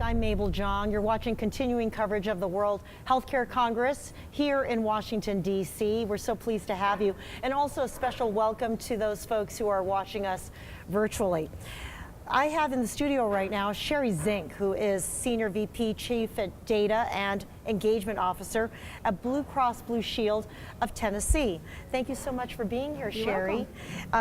I'm Mabel Jong. You're watching continuing coverage of the World Healthcare Congress here in Washington, D.C. We're so pleased to have you. And also a special welcome to those folks who are watching us virtually. I have in the studio right now Sherri Zink, who is Senior VP, Chief Data and Engagement Officer at BlueCross BlueShield of Tennessee. Thank you so much for being here, Sherri.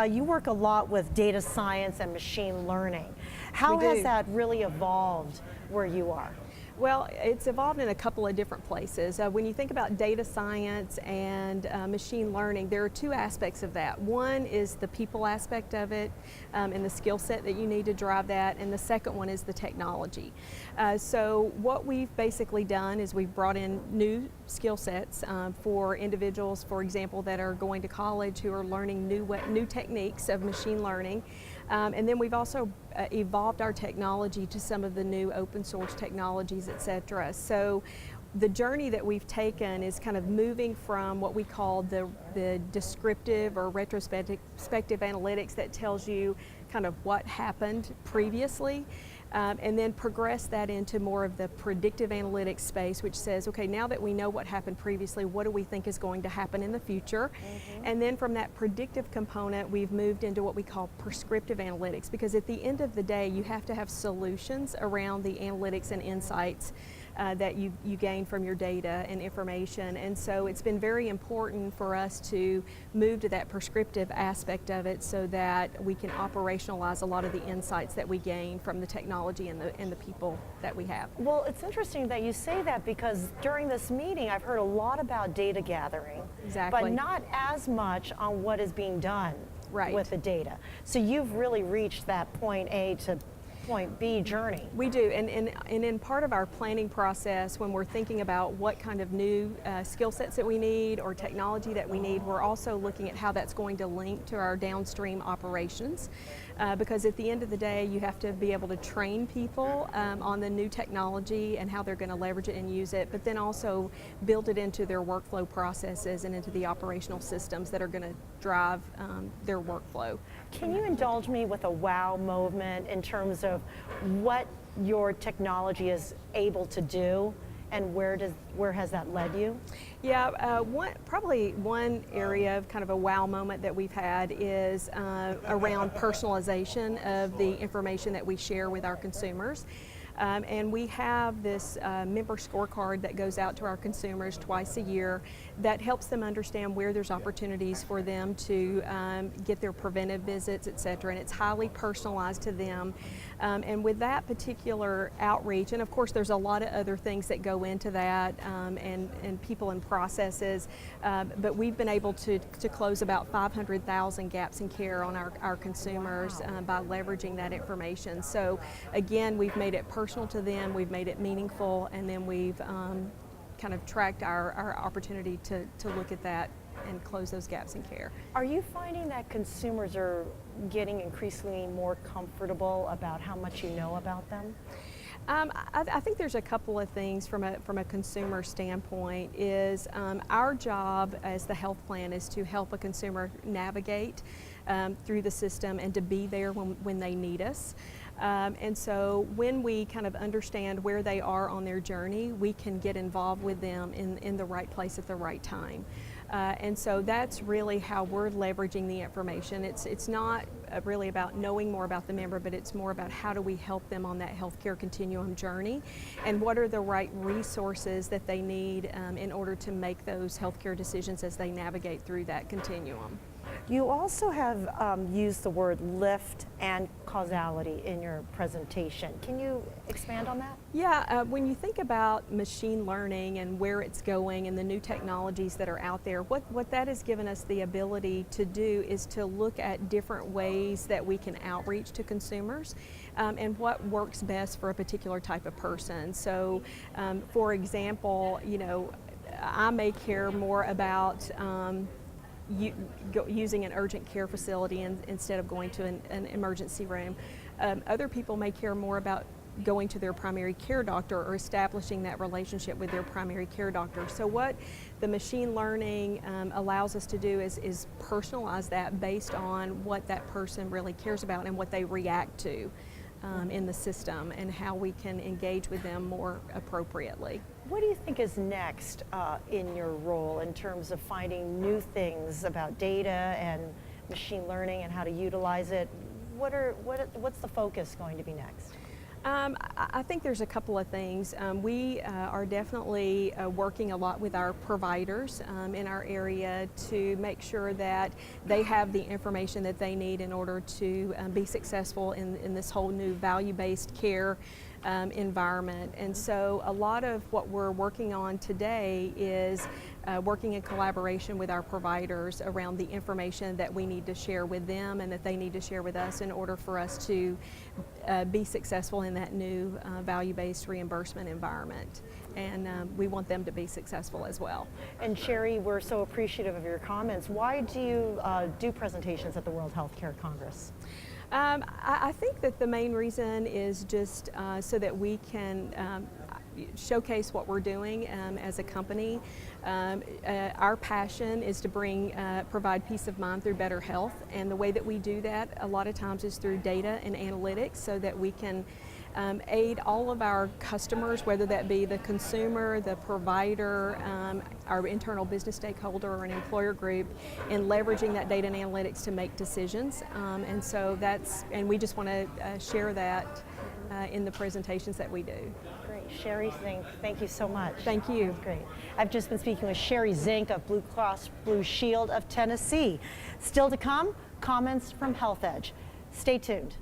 You work a lot with data science and machine learning. How has that really evolved where you are? Well, it's evolved in a couple of different places. When you think about data science and machine learning, there are two aspects of that. One is the people aspect of it and the skill set that you need to drive that, and the second one is the technology. So what we've basically done is we've brought in new skill sets for individuals, for example, that are going to college who are learning new techniques of machine learning. And then we've also evolved our technology to some of the new open source technologies, etc. So the journey that we've taken is kind of moving from what we call the descriptive or retrospective analytics that tells you kind of what happened previously, and then progress that into more of the predictive analytics space, which says, okay, now that we know what happened previously, what do we think is going to happen in the future? And then from that predictive component, we've moved into what we call prescriptive analytics, because at the end of the day, you have to have solutions around the analytics and insights that you gain from your data and information. And so it's been very important for us to move to that prescriptive aspect of it so that we can operationalize a lot of the insights that we gain from the technology and the people that we have. Well, it's interesting that you say that, because during this meeting I've heard a lot about data gathering, but not as much on what is being done with the data. So you've really reached that point A to point B journey. We do, and in part of our planning process, when we're thinking about what kind of new skill sets that we need or technology that we need, we're also looking at how that's going to link to our downstream operations. Because at the end of the day, you have to be able to train people on the new technology and how they're going to leverage it and use it, but then also build it into their workflow processes and into the operational systems that are going to drive their workflow. Can you indulge me with a wow moment in terms of what your technology is able to do, and where has that led you? Yeah, probably one area of kind of a wow moment that we've had is around personalization of the information that we share with our consumers. And we have this member scorecard that goes out to our consumers twice a year that helps them understand where there's opportunities for them to get their preventive visits, etc. And it's highly personalized to them. And with that particular outreach, and of course there's a lot of other things that go into that, and people and processes, but we've been able to close about 500,000 gaps in care on our consumers by leveraging that information. So again, we've made it personal to them, we've made it meaningful, and then we've kind of tracked our opportunity to look at that and close those gaps in care. Are you finding that consumers are getting increasingly more comfortable about how much you know about them? I think there's a couple of things from a consumer standpoint. Is our job as the health plan is to help a consumer navigate through the system and to be there when they need us. And so when we kind of understand where they are on their journey, we can get involved with them in the right place at the right time. And so that's really how we're leveraging the information. It's not really about knowing more about the member, but it's more about how do we help them on that healthcare continuum journey, and what are the right resources that they need in order to make those healthcare decisions as they navigate through that continuum. You also have used the word lift and causality in your presentation. Can you expand on that? Yeah, when you think about machine learning and where it's going and the new technologies that are out there, what that has given us the ability to do is to look at different ways that we can outreach to consumers and what works best for a particular type of person. So, for example, you know, I may care more about using an urgent care facility instead of going to an emergency room. Other people may care more about going to their primary care doctor or establishing that relationship with their primary care doctor. So what the machine learning allows us to do is personalize that based on what that person really cares about and what they react to. in the system and how we can engage with them more appropriately. What do you think is next in your role in terms of finding new things about data and machine learning and how to utilize it? What's the focus going to be next? I think there's a couple of things. We are definitely working a lot with our providers in our area to make sure that they have the information that they need in order to be successful in this whole new value-based care environment. And so a lot of what we're working on today is working in collaboration with our providers around the information that we need to share with them and that they need to share with us in order for us to be successful in that new value-based reimbursement environment. And we want them to be successful as well. And Sherri, we're so appreciative of your comments. Why do you do presentations at the World Healthcare Congress? I think that the main reason is just so that we can showcase what we're doing as a company. Our passion is to provide peace of mind through better health, and the way that we do that a lot of times is through data and analytics, so that we can aid all of our customers, whether that be the consumer, the provider, our internal business stakeholder, or an employer group, in leveraging that data and analytics to make decisions. And we just want to share that in the presentations that we do. Great. Sherri Zink, thank you so much. Thank you. That's great. I've just been speaking with Sherri Zink of BlueCross BlueShield of Tennessee. Still to come, comments from Health Edge. Stay tuned.